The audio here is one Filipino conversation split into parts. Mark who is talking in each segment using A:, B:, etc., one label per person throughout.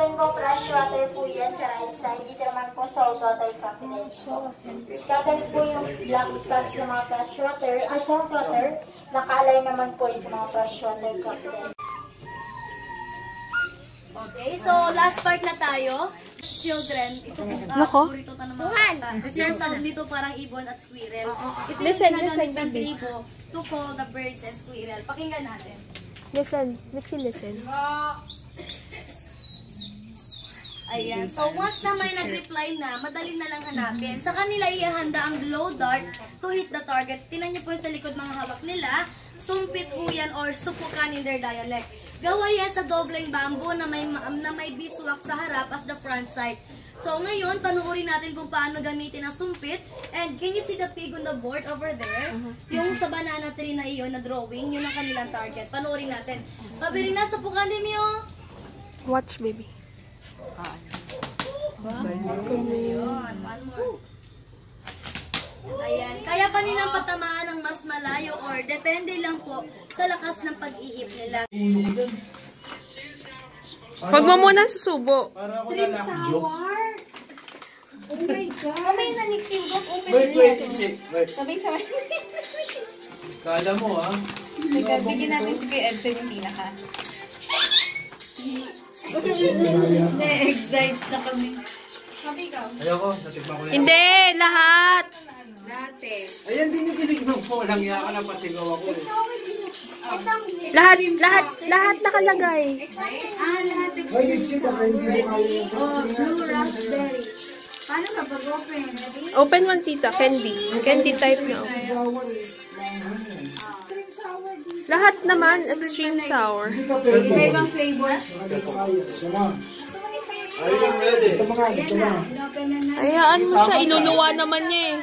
A: rainbow fresh water po yan sa right side. Dito naman po salt water confidential. Scattered po yung black spots ng mga fresh water. Salt water, nakalay naman po yung sa mga fresh water confidential.
B: Okay, so last part na tayo. Children, ito po paborito pa ng mga bata. Kasi yung sound nito parang ibon at squirrel. Ito yung ginagamit ng tribo to call the birds and squirrel. Pakinggan natin.
C: Listen. Listen.
B: Ayan. So, once na may nag-reply na, madali na lang hanapin. Sa kanila ihahanda ang glow dart to hit the target. Tinan niyo po sa likod mga hawak nila. Sumpit po yan or supukan in their dialect. Gawa yan sa dobleng bamboo na may beeswax sa harap as the front sight. So, ngayon, panuorin natin kung paano gamitin ang sumpit. And can you see the pig on the board over there? Yung sa banana tree na iyon, na drawing, yun ang kanilang target. Panuorin natin. Sabi rin na, supukan din niyo.
C: Watch, baby.
B: Ayun, one more. Ayan. Kaya pa nilang patamaan ng mas malayo or depende lang po sa lakas ng pag-iip nila.
C: Huwag mo muna susubo.
B: Stream sour. Oh my God. Mamaya na nixing ko.
D: Wait.
B: Sabay-sabay.
D: Kala mo, ha?
B: Bigyan natin si Kuya Edson yung pinaka. Na-excite na kami. Sabi ikaw?
D: Ayoko, natikman ko na yan.
C: Hindi, lahat.
D: Ayan, dinigilig mo. Walang iya ka na pasigaw ako eh.
C: Lahat nakalagay.
B: Lahat. Blue raspberry. Paano ka pag-open?
C: Open one, tita. Candy type na. Lahat naman, extreme sour.
B: Ibang flavors.
D: Are you ready?
C: Ayaan mo siya, iluluwa naman niya eh.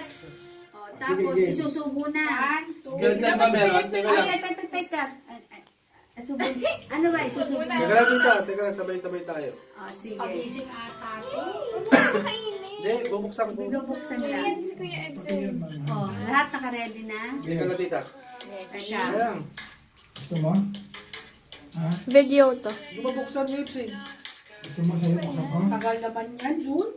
B: Tapos, isusubo na.
D: Saan ba meron? Teka lang.
B: Teka. Ano ba? Isusubo na.
D: Teka lang, sabay-sabay tayo.
B: Sige.
E: Pag-isip ata ito.
D: Hindi, bubuksan ko.
B: Bubuksan niya. Lahat naka-ready na.
D: Teka lang, tita.
B: Teka.
D: Ayan.
F: Gusto mo? Ha?
C: Video to.
D: Bubuksan lips eh.
F: Gusto mo sa'yo buksan ko?
E: Tagal naman yan, June.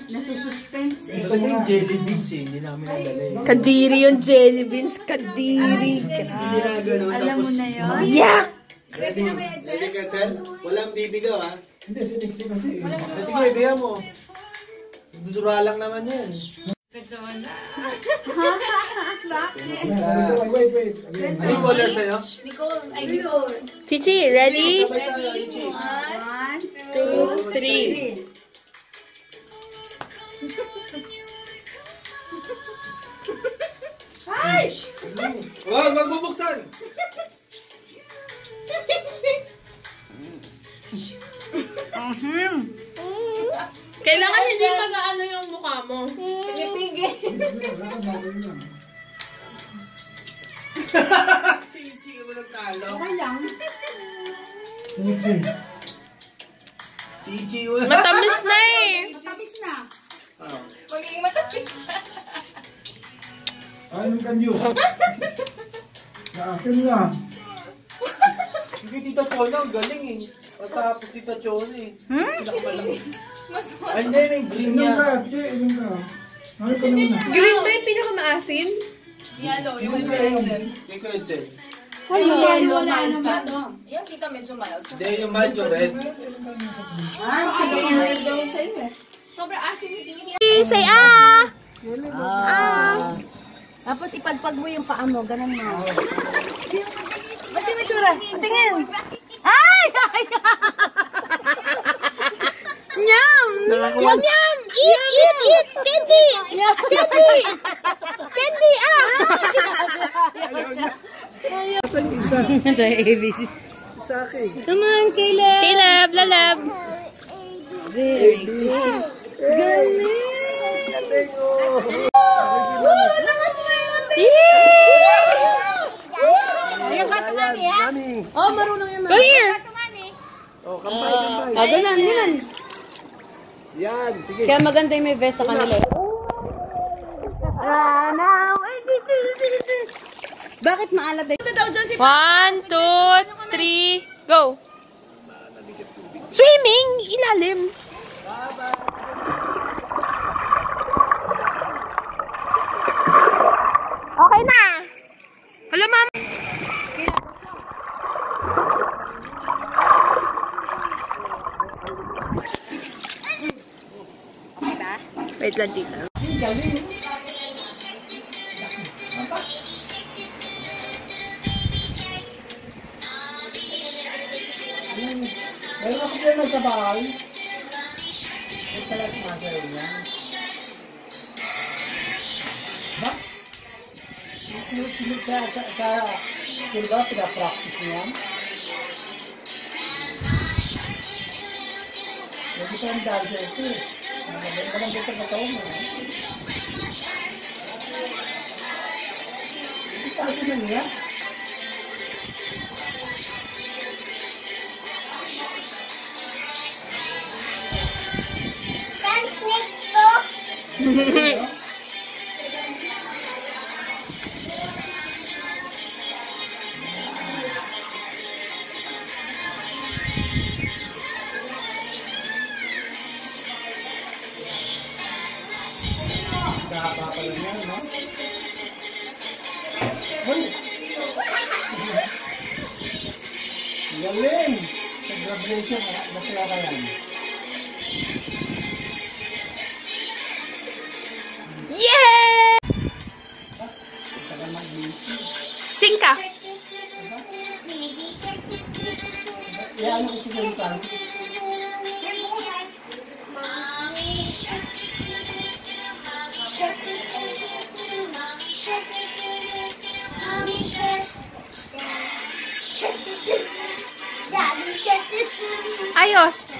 B: Nasususpense eh.
D: Gusto mo yung jelly beans eh. Hindi namin nadala eh.
C: Kadiri yung jelly beans. Kadiri.
D: Hindi na gano'n.
B: Alam mo na yun?
C: Yak!
D: Ready ka, Chen? Walang bibigaw ha?
F: Hindi, siniksi kasi.
D: Sige, ibihan mo. Dudura lang naman yan.
F: Wait.
D: Ano color sa'yo?
C: Chichi, ready?
D: Sabay tayo, Ichi.
C: 1, 2, 3.
D: Ay! Wag, magbubuksan!
C: Kailangan hindi mag-ano yung mukha mo. Pigil.
D: Si Ichi mo nagtalo.
E: Okay lang.
F: Siniksi.
D: Si Ichi mo.
C: Matamis na eh.
E: Matapis na.
B: Magiging matapis.
F: Anong kanyo? Naakin na.
D: Sige, Tita Chona, ang galing eh. Pagkapos Tita Chona eh. Pinakamalaki. Ay, hindi, may green
F: Inom
D: niya.
F: ka, Che, inom ka. Ano ka naman na?
C: Green ba yung pinakamaasim?
D: Yung green. May kuya,
E: Wala naman to.
D: hindi, yung mild yung red.
C: Say ah!
E: Tapos ipagpag mo yung paa mo, ganun mo.
B: Ba't yung itsura? Tingin! Ay!
C: Nyam! Yum yum! Eat! Candy! Candy! Ah!
F: Saan yung isa? Sa akin.
C: Come on, Caleb! Caleb, lalab!
F: Very good. Galing! Galing oh!
C: Oh, marunong yan. Go here!
F: Oh, kampay.
C: Ganun.
F: Yan, sige.
C: Kaya maganda yung may vest sa kanila.
B: Bakit maalat na?
C: 1, 2, 3, go! Swim! ilalim. Okay na. Hello, ma'am. Okay ba? Wait lang dito.
F: Meron ako dyan sa bahay. May talag masayo yan. Ba? Sinunod sa school ba? Pina-practice niyan? Hindi ko ang dancer ito eh. Maganda lang dito na taon mo. Hindi sa akin na niya. Nakapapala niya, no? Hoy! Galing! Sa graduation, nasila ka yan.
C: Yeah! Sing ka.
F: Yan ang isang Francis.
C: Ayos.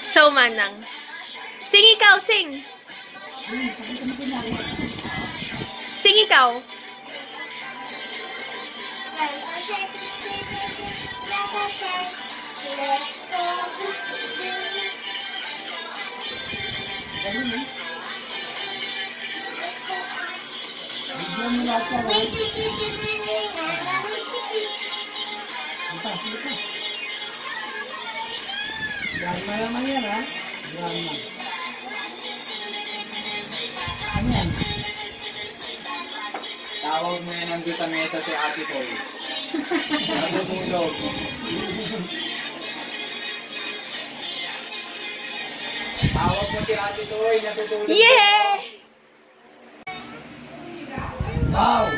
C: Showman lang. Sing ikaw, sing. Sing ikaw.
F: Grandma naman yan, ha? Grandma. Ano yan?
D: Tawag mo yan nandun sa mesa si Ate Toy. Natutulog. Tawag mo si Ate Toy, natutulog.
C: Yeah!
F: Wow!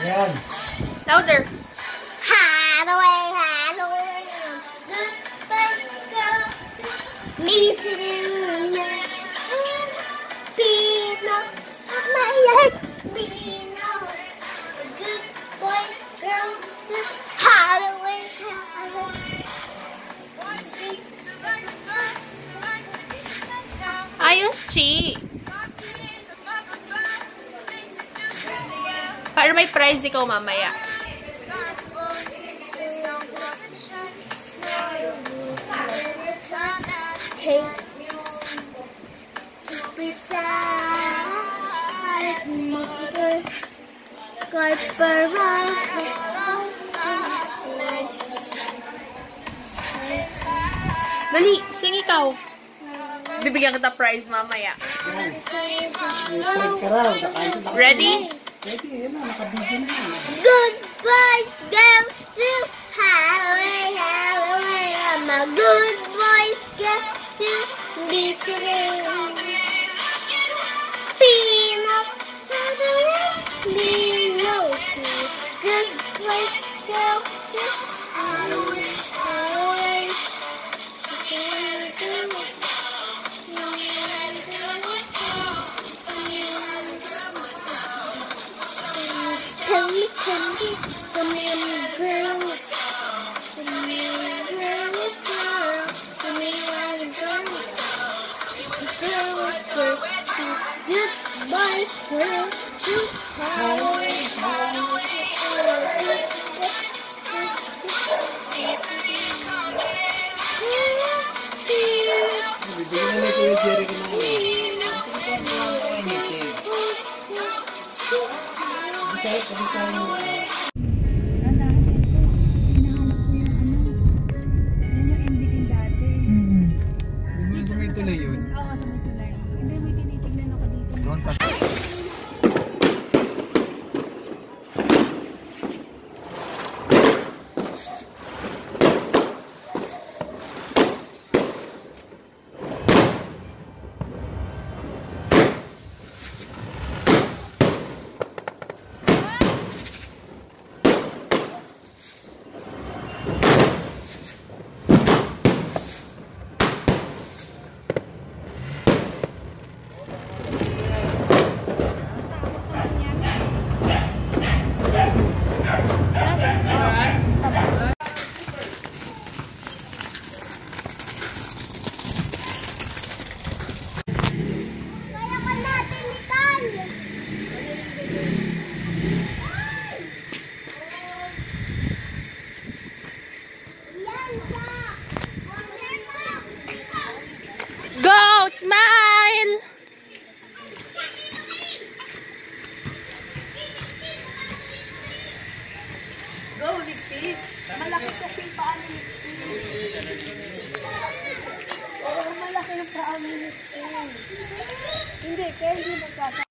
F: Yan.
C: Louder. Ayos, Chi. Para may prize ikaw mamaya. Dali, sing ikaw. Bibigyan kita prize mamaya. Ready?
F: Pwede, yan na. Nakabigyan na.
A: Good boys go to Halloween, Halloween. I'm a good boys go to Beachland. Peanut, Pino, good boys go to Halloween, Halloween.
D: Bibigyan na ni Kuya Jerry ko ng tulay yun.
E: Oo, sa may tulay. Hindi, may tinitignan ako dito.
C: Go! Smile!
E: Go, Lixie. Malaki kasi yung paa ni Lixie. Oo, malaki yung paa ni Lixie. Hindi, kaya hindi magkasa.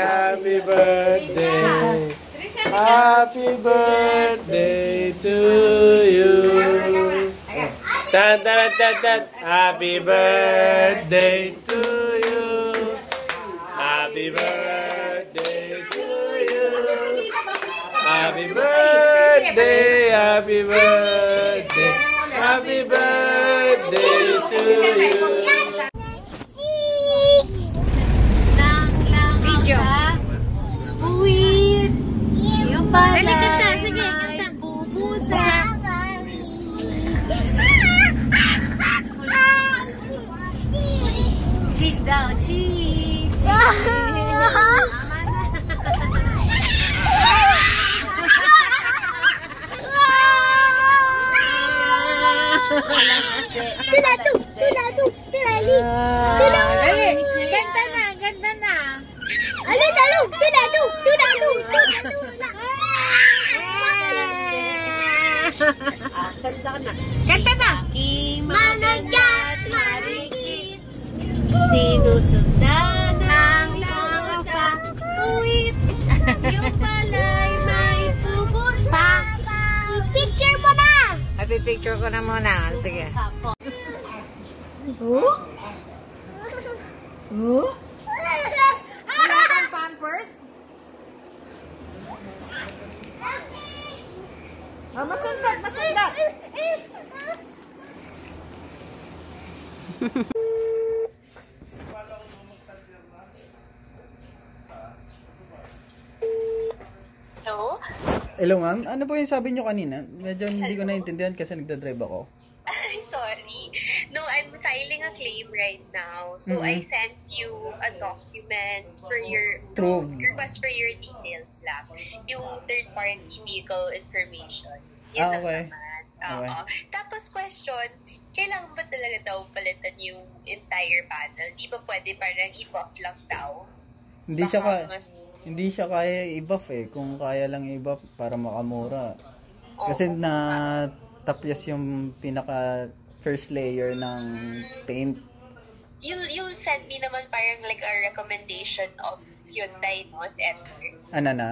D: Happy birthday, happy birthday to you. Tan tan tan tan. Happy birthday to you. Happy birthday to you. Happy birthday, happy birthday, happy birthday to you.
B: Uwit! Yung palay. Dali, kanta. Sige, kanta. Bubusa. Cheese daw. Cheese. Tama na.
A: Tulatu, tulatu, tulali. Tulali.
B: Ganda na, ganda na.
A: Ano, talo, tulatu, tulatu, tulatu.
B: Ganda na.
A: Managat, marikit.
B: Sinusundan ng langaw sa uwit. Yung palay may pupusa.
A: Picture mo na.
B: Picture ko na muna. Sige. Pampers? Oh, masundan, masundan.
G: Hello ma'am, ano po yung sabi nyo kanina? Medyo hindi ko naintindihan kasi nagdadrive ako.
H: Sorry. No, I'm filing a claim right now. So I sent you a document for your to request for your details lang. Yung third party vehicle information. Yun lang
G: Okay.
H: naman.
G: Okay.
H: Tapos question, kailangan ba talaga daw palitan yung entire panel? Di ba pwede parang i-buff lang daw?
G: Hindi siya
H: Baka
G: kaya, hindi siya kaya i-buff eh. Kung kaya lang i-buff para makamura. Kasi tapyas yung pinaka first layer ng paint.
H: You'll send me naman parang like a recommendation of Hyundai, not Edgar.
G: Ano na?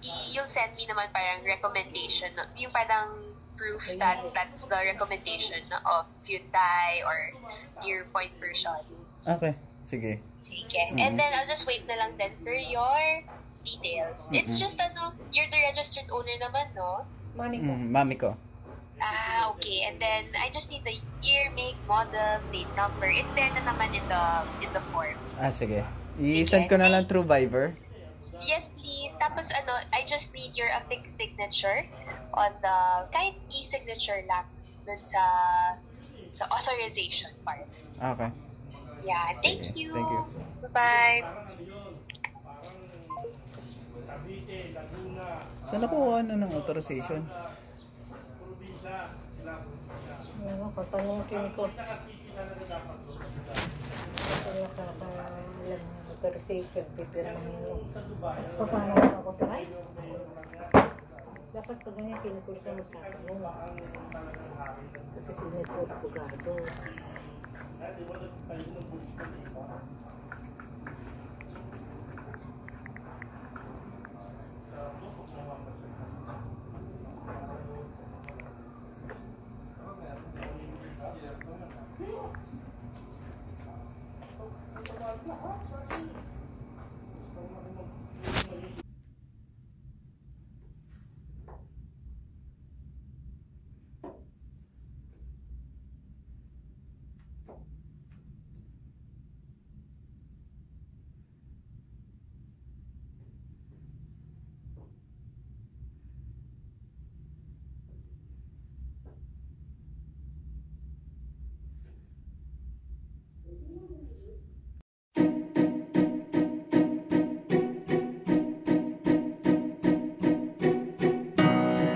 H: You'll send me naman parang recommendation, yung parang proof that that's the recommendation of Hyundai or your point version.
G: Okay, sige.
H: Sige. And then I'll just wait na lang then for your details. It's just you're the registered owner naman, no?
G: Mami ko.
H: Okay. And then I just need the year, make, model, plate number. It's there na naman in the form.
G: Sige. I-send ko na lang through Viber.
H: Yes, please. Tapos I just need your affixed signature on the kahit e-signature lang dun sa authorization part.
G: Okay.
H: Yeah, thank
G: Sige.
H: you.
G: Thank you.
H: Bye-bye.
G: Saan nakuha ng authorization?
E: Ano, katanungin ko. Kaya alam mo, authorization, pipirmahin mo. Paano ako authorize? Dapat pag ganyan, pinipul ka mo sa akin mo. Kasi sinipul ko gado.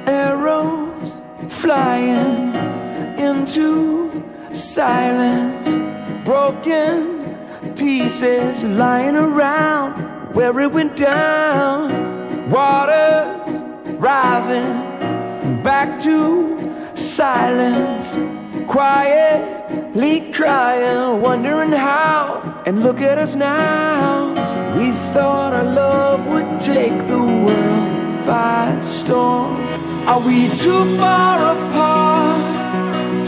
I: Arrows flying into silence, broken pieces lying around where it went down. Water rising back to silence, quietly crying, wondering how. And look at us now. We thought our love would take the world by storm. Are we too far apart?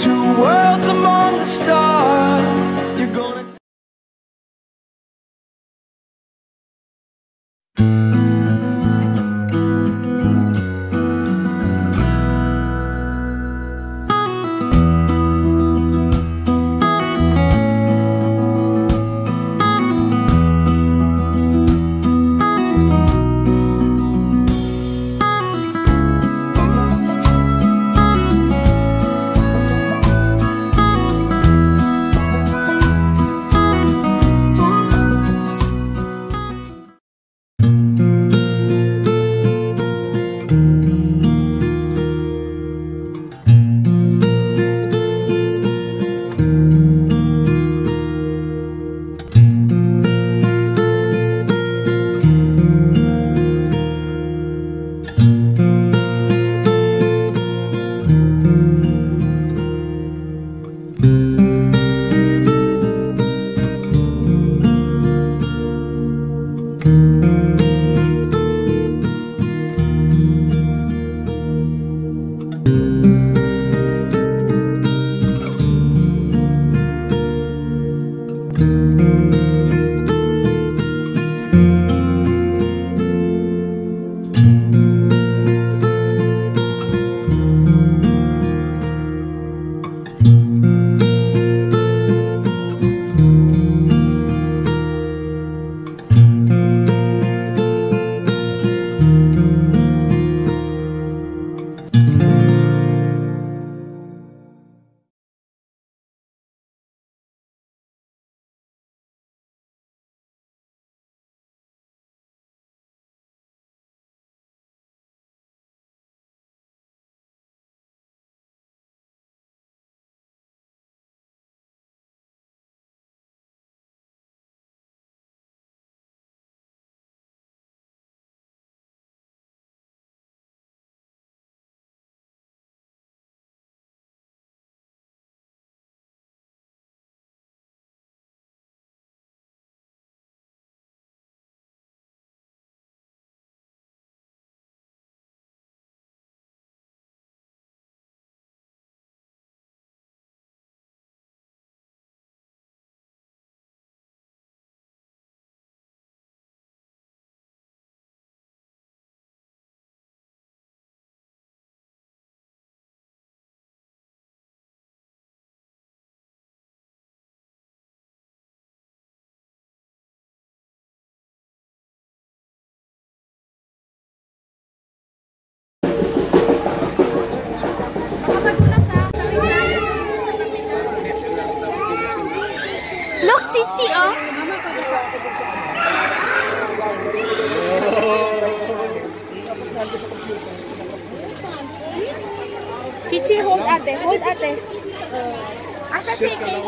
I: Two worlds among the stars. You're gonna
C: Look, Chichi, oh. Chichi, hold ate. Hold ate. Asa si Kay?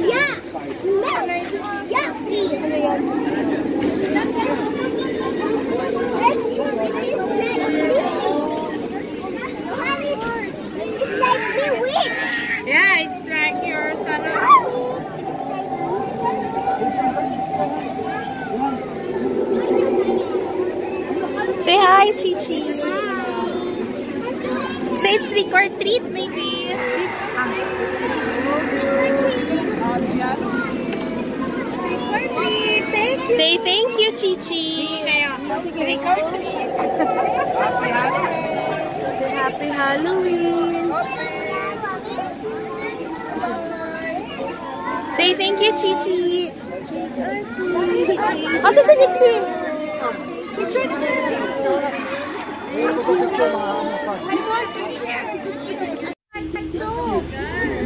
J: Yeah! Yeah, please! It's like bewitched!
C: Yeah, it's like your son. Say hi, Chichi. Say trick or treat, maybe. Say thank you, Chichi. Trick or treat. Say happy Halloween. Say thank you, Chichi. Asa si Nixie? Picture na.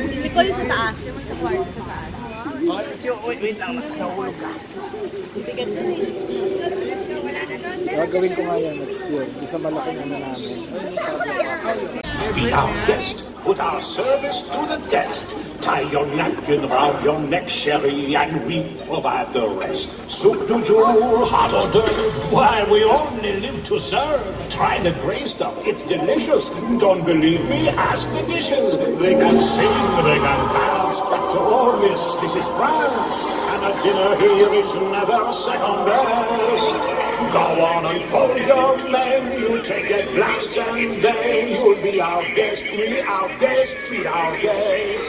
B: Si Nicole sa taas, yung sa kwarto sa taas.
F: Wait lang, mas nahulog ka. Gagawin ko nga yan next year. Isa malaki na namin.
K: Be our guest, put our service to the test. Tie your napkin round your neck, Sherry, and we provide the rest. Soup du jour, hot hors d'oeuvre, why we only live to serve. Try the gray stuff, it's delicious. Don't believe me? Ask the dishes. They can sing, they can dance. After all, miss, this is France, and a dinner here is never second best. Go on and fold your menu, take a glass and then you'll be our guest, be our guest, be our guest.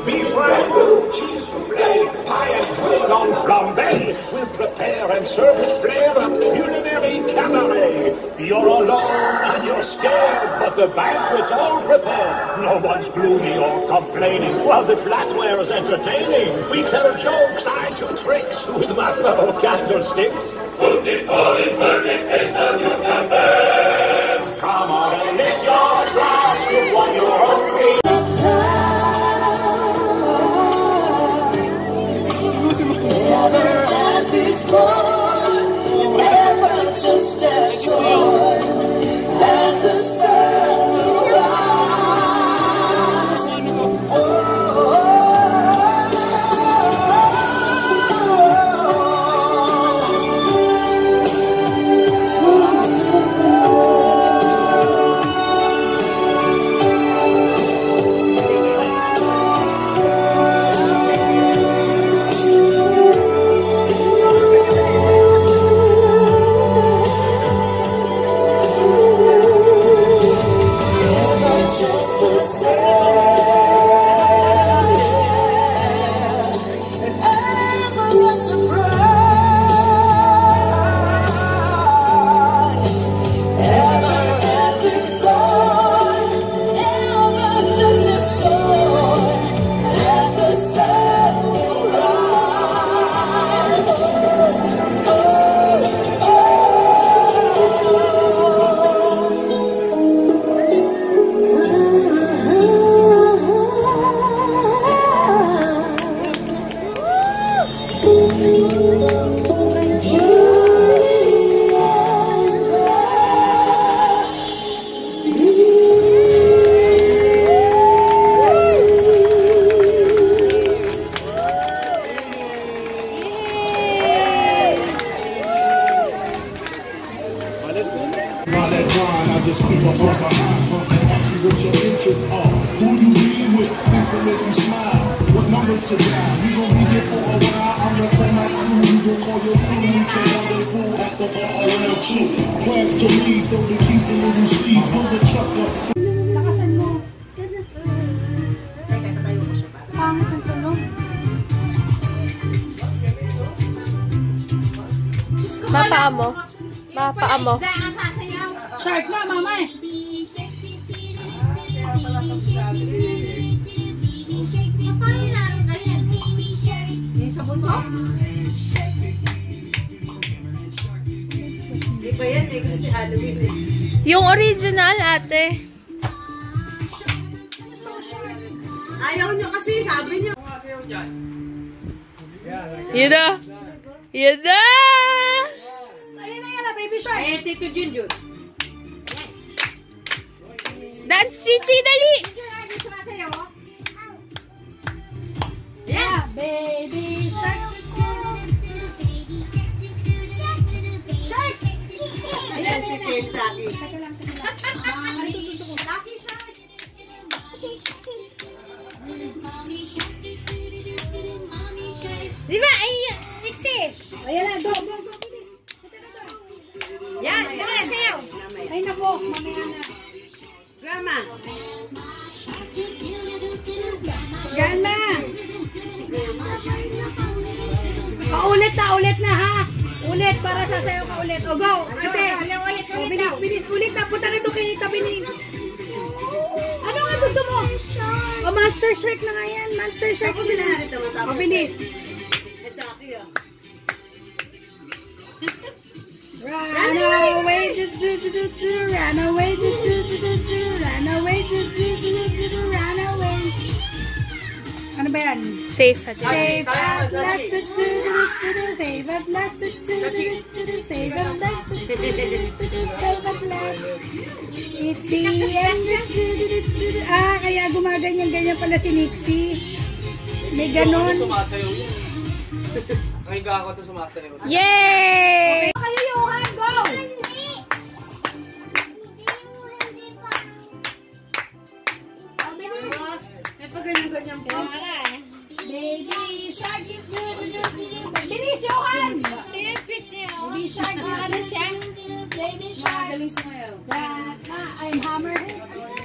K: Beef ragout, cheese soufflé, pie and bacon flambé. We'll prepare and serve with flair a culinary cabaret. You're alone and you're scared, but the banquet's all prepared. No one's gloomy or complaining, while the flatware's entertaining. We tell jokes, I do tricks with my fellow candlesticks. Put it, fall it, burn it, taste that you can bear. Come on and lift your glass, you've won your own feet.
I: Never as before, never just as sure as the sun will rise.
K: Just keep up on behind and ask you what your interests are. Who you be with, things to make you smile. What numbers to dial? We gon' be here for a while. I'm gonna call my crew. You gon' call your crew. We can rendezvous at the bar around 2. Plans to leave, throw the keys in the new seats. Pull the truck up.
B: Lakasan mo. Teka, tatayo mo siya para. Pangit ang tunog.
C: Mapaa mo. Mapaa mo.
B: Shark na, mama eh. Paano nilalaro ganyan? Yung sa bunto? kasi Halloween eh.
C: Yung original, ate.
B: Ayaw nyo kasi, sabi nyo.
C: Yun na. Yun na.
B: Ayun na yan, baby shark. Eh, Tito Junjun.
C: Dance, Chichi, dali.
B: Yeah, baby shark. Shark. Ayan si Kim sa akin. Lucky shark.
E: Di ba? Ay, Nixie!
B: Ayan na, go.
E: Yan, saka na sayaw.
B: Ay nako, mamaya na. Grandma. Grandma. Ulit na ha. Ulit para sasayaw ka ulit. O go. Ate. Bilis. Ulit na. Punta na ito kay tabi ni. Ano nga gusto mo? O Monster Shark na nga yan. Monster Shark. Ako sila na ito. O bilis. Run away, run away, run away, run away. Ano ba yan?
C: Safe at
B: Save at last, save at last, save at last, save at last. It's the end. Kaya gumaganyan-ganyan pala si Nixie. May ganon.
D: Sumasayaw yun. Ang higa ako ito sumasayaw.
C: Yay!
B: Kayo yung go! May pagaling-ganyan po. Baby shark, bilis yung hands! Baby shark, ano siya? Baby shark. Magaling sumayaw. I'm hammer.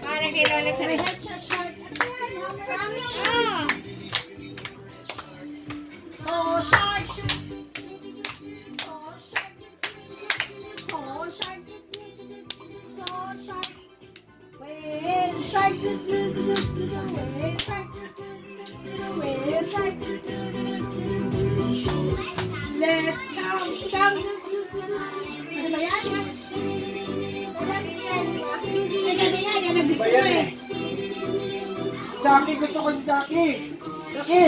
E: Parang kailangan siya.
B: Headshot shark. Oh, shark. Whale shark. Whale shark. Whale shark. Let's have some. Ano ba yan? Eh, kasi nga, yan nagusto mo eh.
F: Saki, gusto ko si Saki. Saki!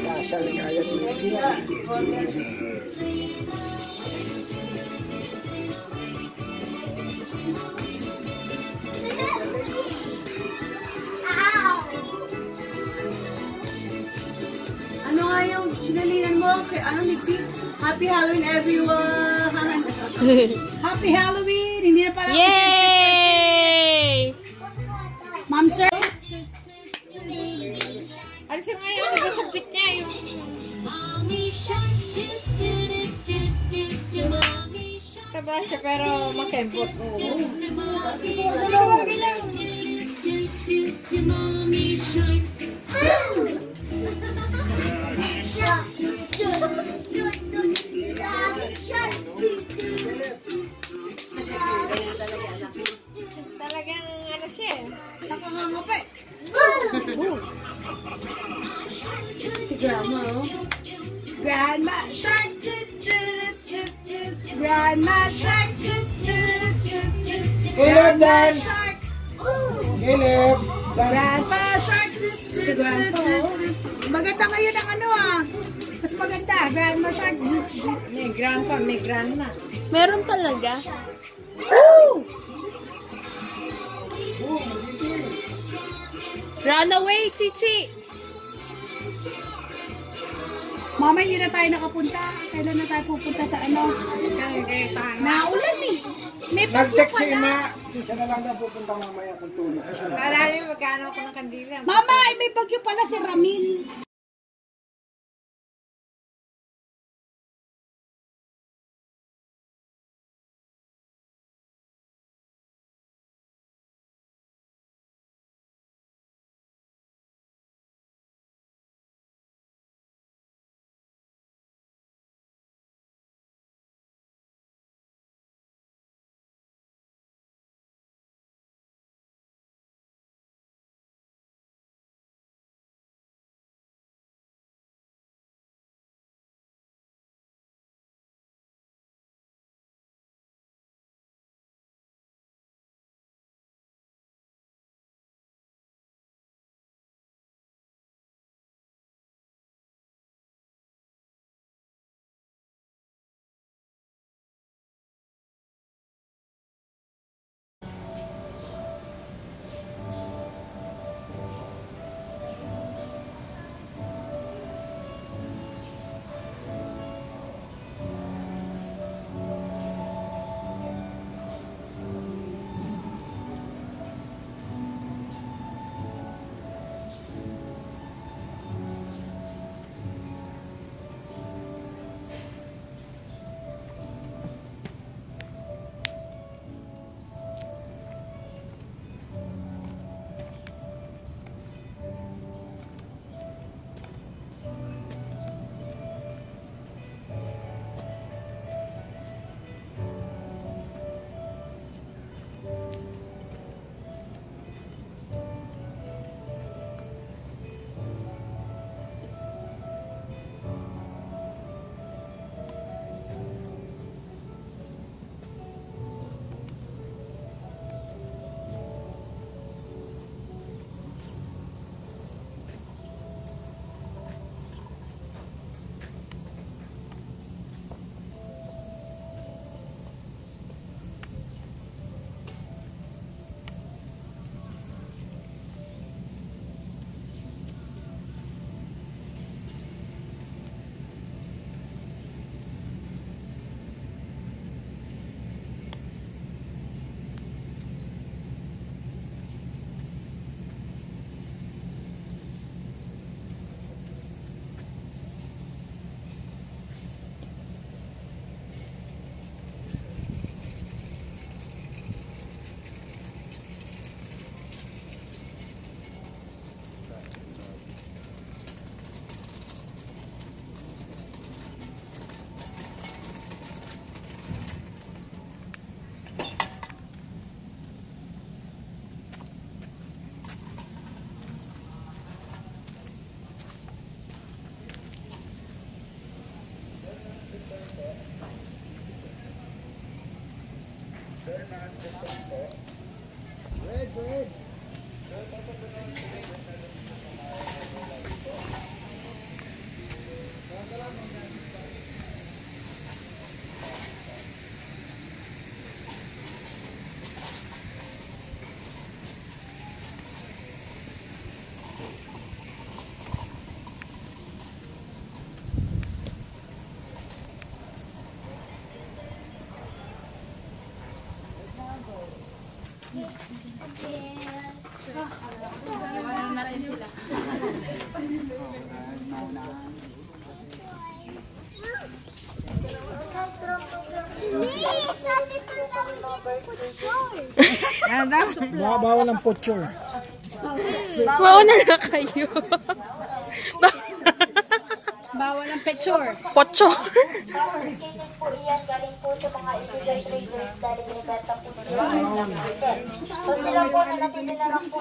F: Kasha rin kaya ni siya.
B: Ano nga yung sinalinan mo? Ano, Nixie? Happy Halloween, everyone! Happy Halloween! Hindi na pala...
C: Yay!
B: Ma'am, sir!
E: Ano siya ngayon? Nagsampit niya yung... Taba siya pero makembot. Talagang ano siya eh.
B: Nakangangapit.
C: Si Grandma, oh.
B: Grandma Shark. Grandma Shark.
F: Caleb, Dan! Caleb!
B: Grandpa Shark. Si Grandpa. Maganda ngayon ang ano ah. Mas maganda. Grandma Shark.
E: May grandpa, may grandma.
C: Meron talaga. Run away, Chichi!
B: Mama, hindi na tayo nakapunta. Kailan na tayo pupunta sa ano? Naulan eh. May bagyo
F: Nag-text si
B: pala.
F: Ima. Siya na lang daw pupunta mamaya kung tulog.
E: Kala niyo magkano ako ng kandila.
B: Mama, may bagyo pala si Ramin.
C: Iwanan natin sila.
F: Bawal ang picture.
C: Mauna na kayo.
E: Bawal ang picture.
C: Pocho.
A: Skating po yan, galing po sa mga illegal traders dahil binibenta po sila ng market. So sila po na natitira lang po